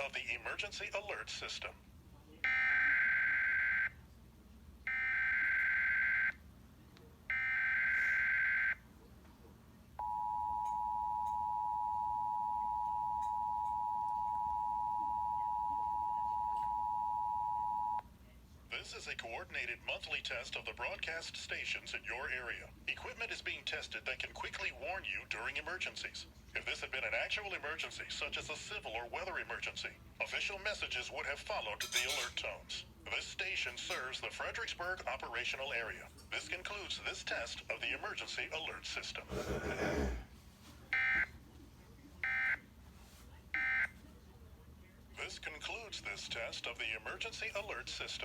of the emergency alert system. This is a coordinated monthly test of the broadcast stations in your area. Equipment is being tested that can quickly warn you during emergencies. If this had been an actual emergency, such as a civil or weather emergency, official messages would have followed the alert tones. This station serves the Fredericksburg operational area. This concludes this test of the emergency alert system. This concludes this test of the emergency alert system.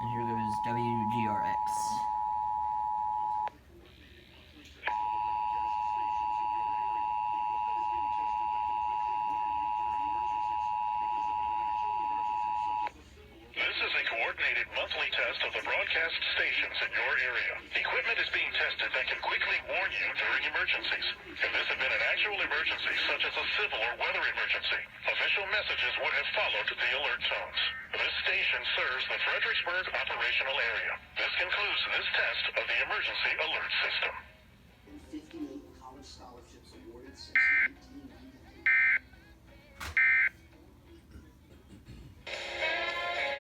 And here goes WGRX. Coordinated monthly test of the broadcast stations in your area. Equipment is being tested that can quickly warn you during emergencies. If this had been an actual emergency, such as a civil or weather emergency, official messages would have followed the alert tones. This station serves the Fredericksburg operational area. This concludes this test of the emergency alert system.